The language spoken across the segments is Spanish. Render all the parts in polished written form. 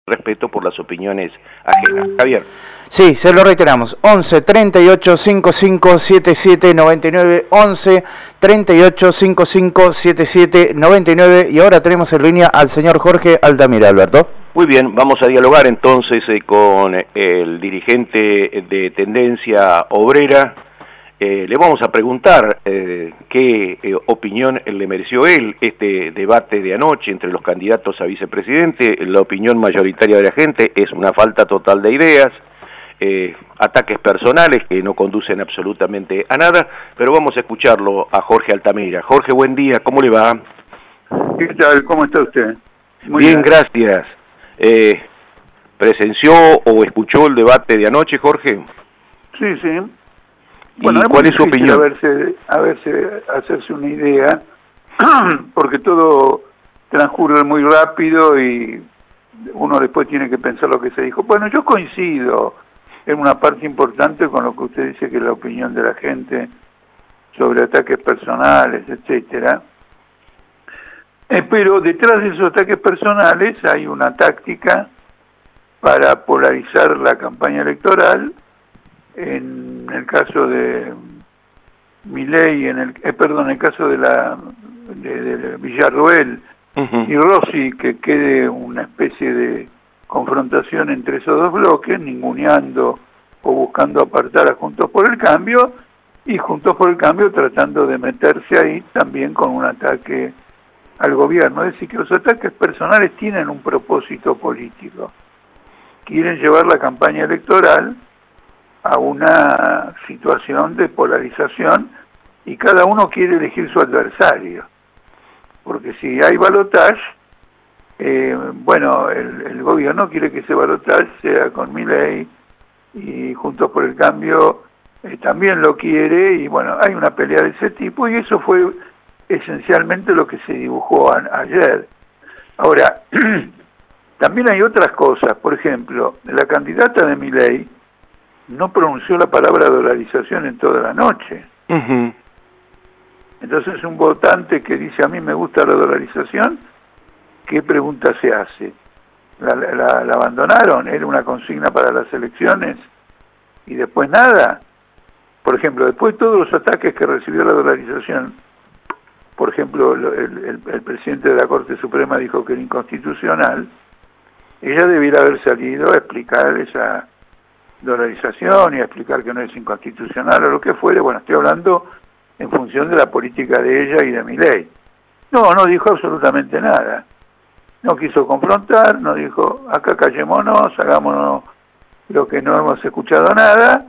respeto por las opiniones ajenas. Javier. Sí, se lo reiteramos, 11 38 55 77 99, 11 38 55 77 99, y ahora tenemos en línea al señor Jorge Altamira, Alberto. Muy bien, vamos a dialogar entonces con el dirigente de Tendencia Obrera. Le vamos a preguntar qué opinión le mereció él este debate de anoche entre los candidatos a vicepresidente. La opinión mayoritaria de la gente es una falta total de ideas, ataques personales que no conducen absolutamente a nada, pero vamos a escucharlo a Jorge Altamira. Jorge, buen día, ¿cómo le va? ¿Qué tal? ¿Cómo está usted? Muy bien, gracias. ¿Presenció o escuchó el debate de anoche, Jorge? Sí, sí. Bueno, ¿cuál es su opinión? Hacerse una idea, porque todo transcurre muy rápido y uno después tiene que pensar lo que se dijo. Bueno, yo coincido en una parte importante con lo que usted dice, que es la opinión de la gente sobre ataques personales, etcétera. Pero detrás de esos ataques personales hay una táctica para polarizar la campaña electoral. En el caso de Milei, en el caso de Villarroel y Rossi, que quede una especie de confrontación entre esos dos bloques, ninguneando o buscando apartar a Juntos por el Cambio, y Juntos por el Cambio tratando de meterse ahí también con un ataque al gobierno. Es decir, que los ataques personales tienen un propósito político. Quieren llevar la campaña electoral a una situación de polarización, y cada uno quiere elegir su adversario, porque si hay balotaje, bueno, el gobierno quiere que ese balotaje sea con Milei, y Juntos por el Cambio también lo quiere, y bueno, hay una pelea de ese tipo, y eso fue esencialmente lo que se dibujó ayer. Ahora, también hay otras cosas. Por ejemplo, la candidata de Milei no pronunció la palabra dolarización en toda la noche. Entonces, un votante que dice, a mí me gusta la dolarización, ¿qué pregunta se hace? ¿La abandonaron? ¿Era una consigna para las elecciones y después nada? Por ejemplo, después de todos los ataques que recibió la dolarización, por ejemplo, el presidente de la Corte Suprema dijo que era inconstitucional, ella debiera haber salido a explicar esa dolarización y a explicar que no es inconstitucional o lo que fuere. Bueno, estoy hablando en función de la política de ella y de Milei. No dijo absolutamente nada. No quiso confrontar, no dijo, acá callémonos, hagámonos lo que no hemos escuchado nada.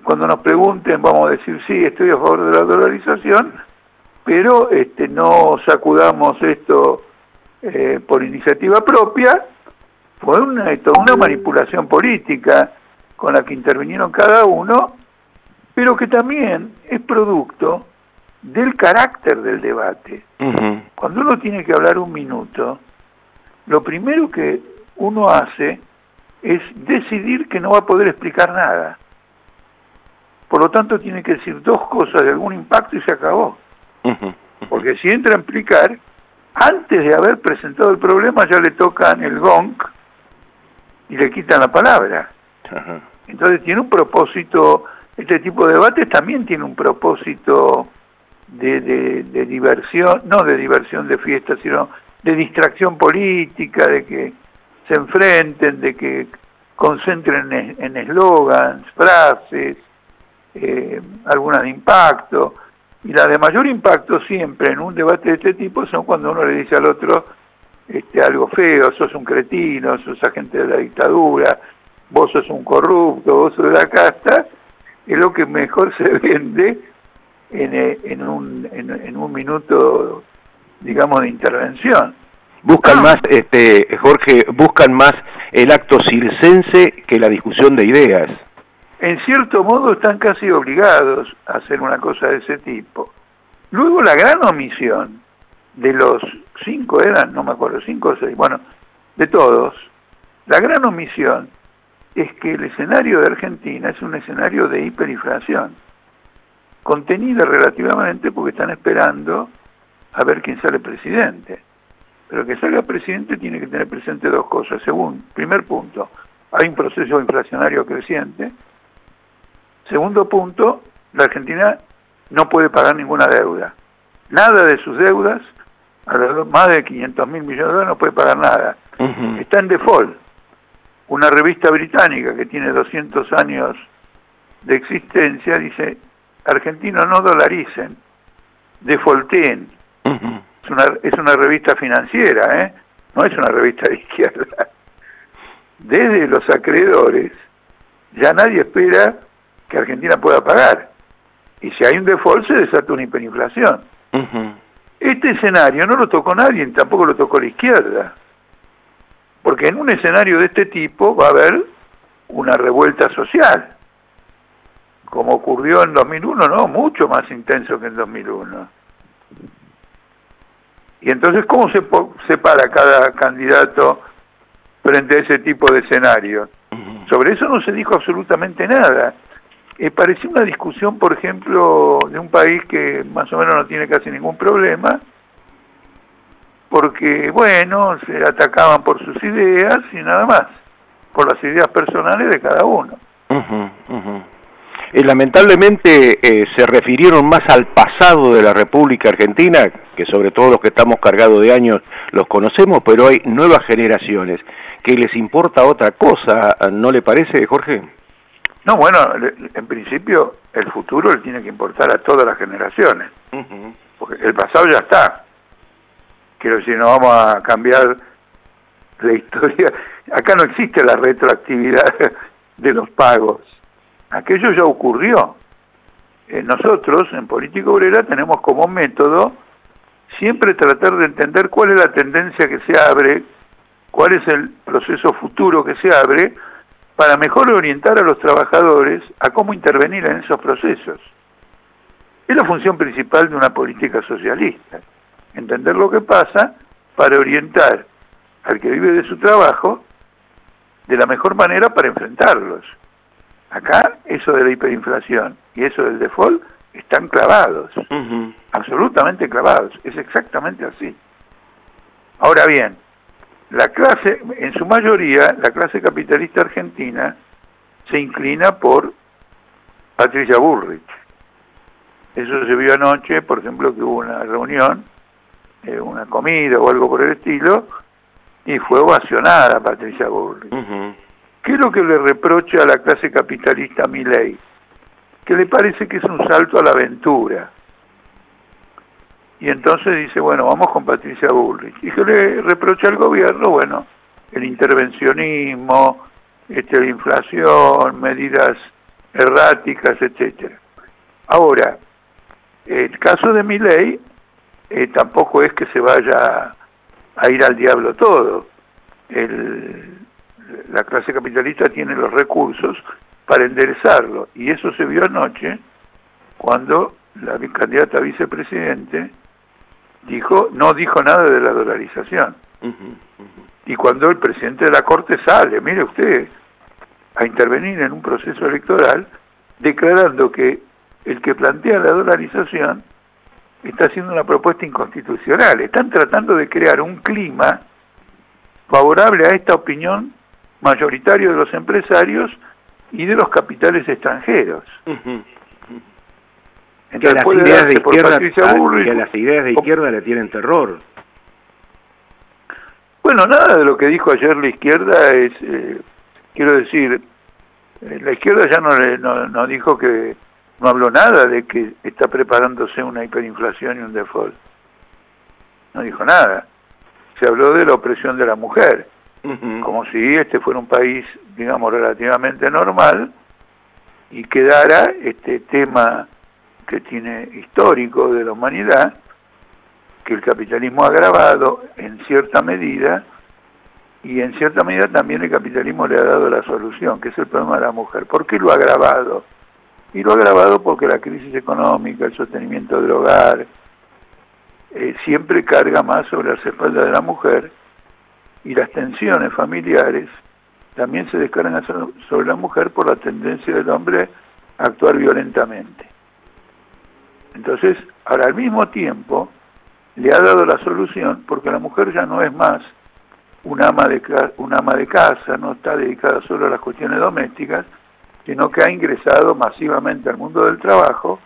Cuando nos pregunten vamos a decir, sí, estoy a favor de la dolarización, pero no sacudamos esto por iniciativa propia. Fue una manipulación política con la que intervinieron cada uno, pero que también es producto del carácter del debate. Cuando uno tiene que hablar un minuto, lo primero que uno hace es decidir que no va a poder explicar nada. Por lo tanto, tiene que decir dos cosas de algún impacto y se acabó. Porque si entra a explicar, antes de haber presentado el problema ya le tocan el gong y le quitan la palabra. Entonces tiene un propósito, este tipo de debates también tiene un propósito de diversión, no de diversión de fiesta, sino de distracción política, de que se enfrenten, de que concentren en eslogans, frases, algunas de impacto. Y las de mayor impacto siempre en un debate de este tipo son cuando uno le dice al otro algo feo, sos un cretino, sos agente de la dictadura, vos sos un corrupto, vos sos de la casta. Es lo que mejor se vende en un minuto, digamos, de intervención. Buscan más, Jorge, buscan más el acto circense que la discusión de ideas. En cierto modo están casi obligados a hacer una cosa de ese tipo. Luego la gran omisión de los 5 eran, no me acuerdo, 5 o 6, bueno, de todos, la gran omisión es que el escenario de Argentina es un escenario de hiperinflación, contenida relativamente porque están esperando a ver quién sale presidente. Pero el que salga presidente tiene que tener presente dos cosas. Primer punto, hay un proceso inflacionario creciente. Segundo punto, la Argentina no puede pagar ninguna deuda. Nada de sus deudas, más de 500.000 millones de dólares, no puede pagar nada. Está en default. Una revista británica que tiene 200 años de existencia dice: argentinos no dolaricen, defaulteen. Es una revista financiera, no es una revista de izquierda. Desde los acreedores ya nadie espera que Argentina pueda pagar, y si hay un default se desata una hiperinflación. Este escenario no lo tocó nadie, tampoco lo tocó la izquierda, porque en un escenario de este tipo va a haber una revuelta social, como ocurrió en 2001, no, mucho más intenso que en 2001. Y entonces, ¿cómo se separa cada candidato frente a ese tipo de escenario? Sobre eso no se dijo absolutamente nada. Pareció una discusión, por ejemplo, de un país que más o menos no tiene casi ningún problema, porque, bueno, se atacaban por sus ideas y nada más, por las ideas personales de cada uno. Lamentablemente se refirieron más al pasado de la República Argentina, que sobre todo los que estamos cargados de años los conocemos, pero hay nuevas generaciones que les importa otra cosa, ¿no le parece, Jorge? No, bueno, en principio el futuro le tiene que importar a todas las generaciones, porque el pasado ya está. Quiero decir, no vamos a cambiar la historia. Acá no existe la retroactividad de los pagos. Aquello ya ocurrió. Nosotros, en Política Obrera, tenemos como método siempre tratar de entender cuál es la tendencia que se abre, cuál es el proceso futuro que se abre, para mejor orientar a los trabajadores a cómo intervenir en esos procesos. Es la función principal de una política socialista, entender lo que pasa para orientar al que vive de su trabajo de la mejor manera para enfrentarlos. Acá, eso de la hiperinflación y eso del default están clavados, absolutamente clavados, es exactamente así. Ahora bien, la clase, en su mayoría, la clase capitalista argentina se inclina por Patricia Bullrich. Eso se vio anoche, por ejemplo, que hubo una reunión, una comida o algo por el estilo, y fue ovacionada Patricia Bullrich. ¿Qué es lo que le reprocha a la clase capitalista a Milei? Que le parece que es un salto a la aventura. Y entonces dice, bueno, vamos con Patricia Bullrich. ¿Y qué le reprocha al gobierno? Bueno, el intervencionismo, la inflación, medidas erráticas, etcétera. Ahora, el caso de Milei tampoco es que se vaya a ir al diablo todo. La clase capitalista tiene los recursos para enderezarlo, y eso se vio anoche cuando la candidata a vicepresidente no dijo nada de la dolarización. Y cuando el presidente de la Corte sale, mire usted, a intervenir en un proceso electoral, declarando que el que plantea la dolarización está haciendo una propuesta inconstitucional. Están tratando de crear un clima favorable a esta opinión mayoritaria de los empresarios y de los capitales extranjeros. Que a las ideas de izquierda le tienen terror. Bueno, nada de lo que dijo ayer la izquierda es, quiero decir, la izquierda ya no dijo que, no habló nada de que está preparándose una hiperinflación y un default. No dijo nada. Se habló de la opresión de la mujer, como si este fuera un país, digamos, relativamente normal, y quedara este tema que tiene histórico de la humanidad, que el capitalismo ha agravado en cierta medida, y en cierta medida también el capitalismo le ha dado la solución, que es el problema de la mujer. ¿Por qué lo ha agravado? Y lo ha agravado porque la crisis económica, el sostenimiento del hogar, siempre carga más sobre las espaldas de la mujer, y las tensiones familiares también se descargan sobre la mujer por la tendencia del hombre a actuar violentamente. Entonces, ahora al mismo tiempo, le ha dado la solución, porque la mujer ya no es más una ama de casa, no está dedicada solo a las cuestiones domésticas, sino que ha ingresado masivamente al mundo del trabajo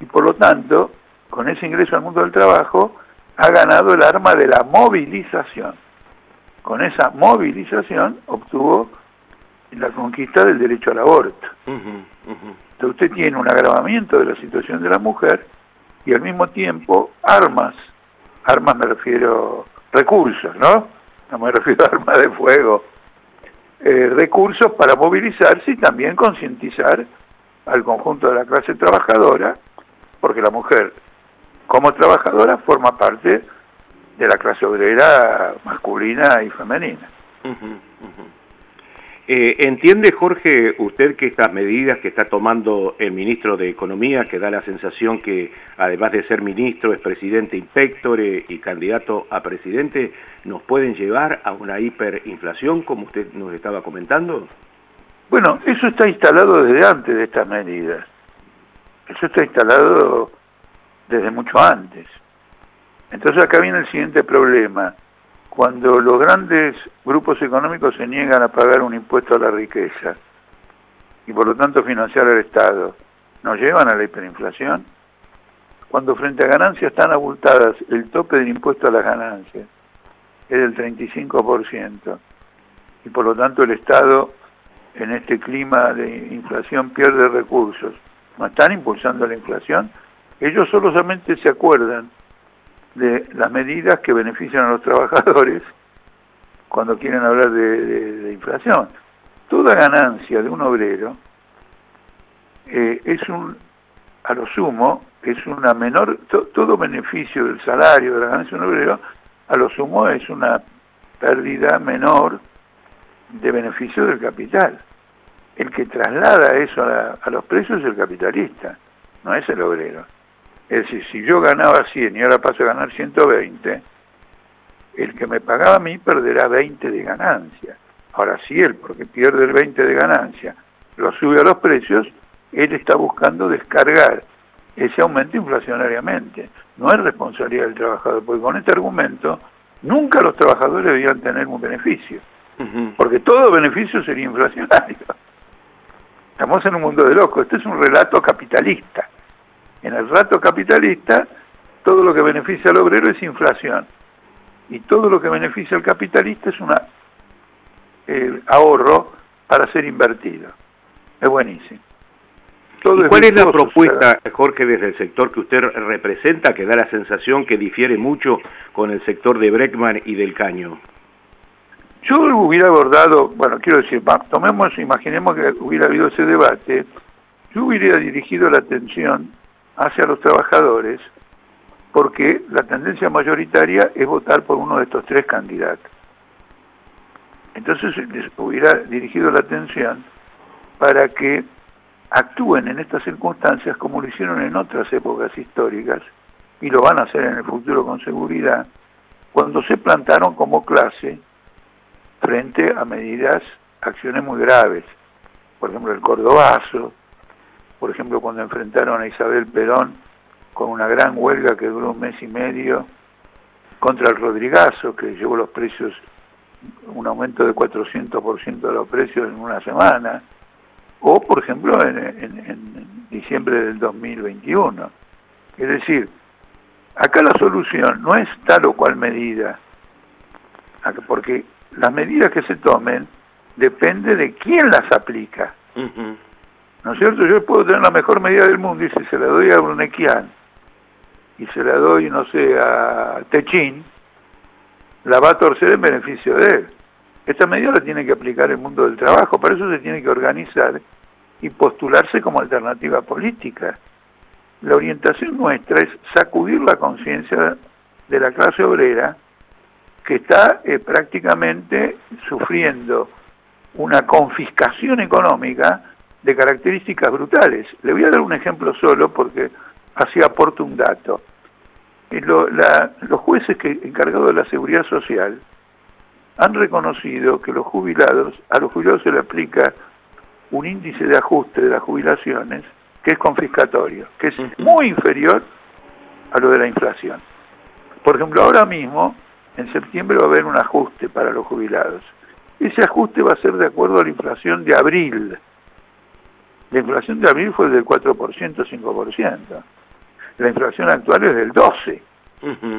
y por lo tanto, con ese ingreso al mundo del trabajo, ha ganado el arma de la movilización. Con esa movilización obtuvo la conquista del derecho al aborto. Entonces usted tiene un agravamiento de la situación de la mujer y al mismo tiempo armas me refiero recursos, ¿no? No me refiero a armas de fuego, recursos para movilizarse y también concientizar al conjunto de la clase trabajadora, porque la mujer como trabajadora forma parte de la clase obrera masculina y femenina. ¿Entiende, Jorge, usted que estas medidas que está tomando el ministro de Economía, que da la sensación que además de ser ministro es presidente inspector y candidato a presidente, nos pueden llevar a una hiperinflación, como usted nos estaba comentando? Bueno, eso está instalado desde antes de estas medidas. Eso está instalado desde mucho antes. Entonces acá viene el siguiente problema. Cuando los grandes grupos económicos se niegan a pagar un impuesto a la riqueza y por lo tanto financiar al Estado, ¿nos llevan a la hiperinflación? Cuando frente a ganancias tan abultadas, el tope del impuesto a las ganancias es del 35% y por lo tanto el Estado en este clima de inflación pierde recursos, ¿no están impulsando la inflación? Ellos solamente se acuerdan de las medidas que benefician a los trabajadores cuando quieren hablar de inflación. Toda ganancia de un obrero a lo sumo, es una menor, todo beneficio del salario de la ganancia de un obrero, a lo sumo es una pérdida menor de beneficio del capital. El que traslada eso a los precios es el capitalista, no es el obrero. Es decir, si yo ganaba 100 y ahora paso a ganar 120, el que me pagaba a mí perderá 20 de ganancia. Ahora, si él, porque pierde el 20 de ganancia, lo sube a los precios, él está buscando descargar ese aumento inflacionariamente. No es responsabilidad del trabajador, porque con este argumento nunca los trabajadores debían tener un beneficio, porque todo beneficio sería inflacionario. Estamos en un mundo de locos. Este es un relato capitalista. En el relato capitalista, todo lo que beneficia al obrero es inflación. Y todo lo que beneficia al capitalista es un ahorro para ser invertido. Es buenísimo. ¿Y cuál es la propuesta, Jorge, desde el sector que usted representa, que da la sensación que difiere mucho con el sector de Bregman y del Caño? Yo hubiera abordado, bueno, quiero decir, imaginemos que hubiera habido ese debate, yo hubiera dirigido la atención hacia los trabajadores, porque la tendencia mayoritaria es votar por uno de estos tres candidatos. Entonces les hubiera dirigido la atención para que actúen en estas circunstancias como lo hicieron en otras épocas históricas, y lo van a hacer en el futuro con seguridad, cuando se plantaron como clase frente a acciones muy graves. Por ejemplo, el Cordobazo, por ejemplo, cuando enfrentaron a Isabel Perón con una gran huelga que duró 1 mes y medio, contra el Rodrigazo, que llevó los precios, un aumento de 400% de los precios en una semana, o por ejemplo en diciembre del 2021. Es decir, acá la solución no es tal o cual medida, porque las medidas que se tomen depende de quién las aplica. ¿No es cierto? Yo puedo tener la mejor medida del mundo y si se la doy a Brunequian y se la doy, no sé, a Techín, la va a torcer en beneficio de él. Esta medida la tiene que aplicar el mundo del trabajo, para eso se tiene que organizar y postularse como alternativa política. La orientación nuestra es sacudir la conciencia de la clase obrera que está prácticamente sufriendo una confiscación económica de características brutales. Le voy a dar un ejemplo solo porque así aporto un dato. Los jueces encargados de la seguridad social han reconocido que a los jubilados se le aplica un índice de ajuste de las jubilaciones que es confiscatorio, que es muy inferior a lo de la inflación. Por ejemplo, ahora mismo, en septiembre va a haber un ajuste para los jubilados. Ese ajuste va a ser de acuerdo a la inflación de abril. La inflación de abril fue del 4%, 5%. La inflación actual es del 12%.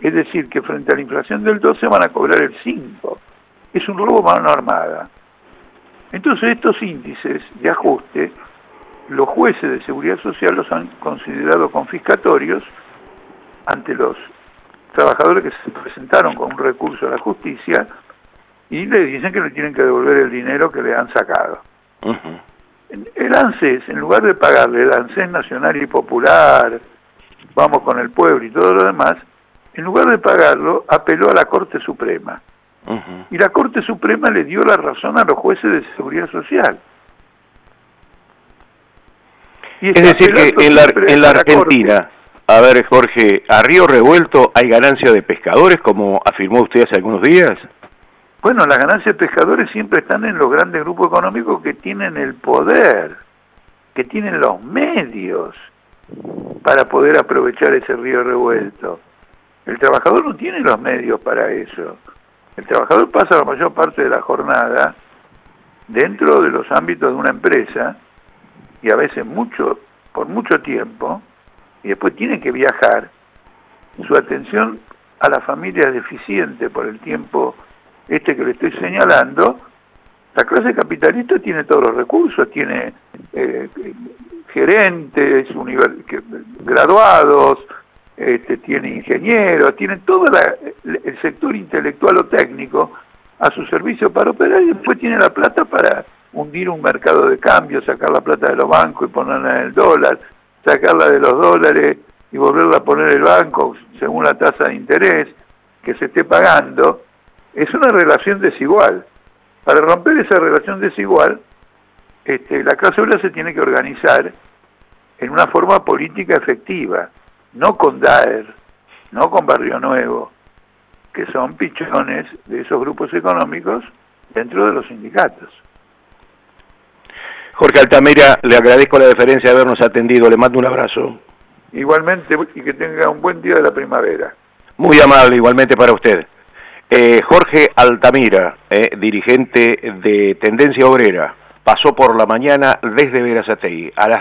Es decir, que frente a la inflación del 12 van a cobrar el 5%. Es un robo a mano armada. Entonces estos índices de ajuste, los jueces de seguridad social los han considerado confiscatorios ante los trabajadores que se presentaron con un recurso a la justicia y le dicen que le tienen que devolver el dinero que le han sacado. El ANSES, en lugar de pagarle el ANSES nacional y popular, vamos con el pueblo y todo lo demás, en lugar de pagarlo, apeló a la Corte Suprema. Y la Corte Suprema le dio la razón a los jueces de seguridad social. Y es decir, que en la Argentina, a ver, Jorge, a río revuelto hay ganancia de pescadores, como afirmó usted hace algunos días. Bueno, las ganancias de pescadores siempre están en los grandes grupos económicos que tienen el poder, que tienen los medios para poder aprovechar ese río revuelto. El trabajador no tiene los medios para eso. El trabajador pasa la mayor parte de la jornada dentro de los ámbitos de una empresa y a veces por mucho tiempo, y después tiene que viajar. Su atención a la familia es deficiente por el tiempo que le estoy señalando. La clase capitalista tiene todos los recursos, tiene gerentes, graduados, tiene ingenieros, tiene todo el sector intelectual o técnico a su servicio para operar, y después tiene la plata para hundir un mercado de cambio, sacar la plata de los bancos y ponerla en el dólar, sacarla de los dólares y volverla a poner el banco según la tasa de interés que se esté pagando. Es una relación desigual. Para romper esa relación desigual, la clase obrera se tiene que organizar en una forma política efectiva, no con Daer, no con Barrio Nuevo, que son pichones de esos grupos económicos dentro de los sindicatos. Jorge Altamira, le agradezco la deferencia de habernos atendido, le mando un abrazo. Igualmente, y que tenga un buen día de la primavera. Muy amable, igualmente para usted. Jorge Altamira, dirigente de Tendencia Obrera, pasó por la mañana desde Berazategui. A las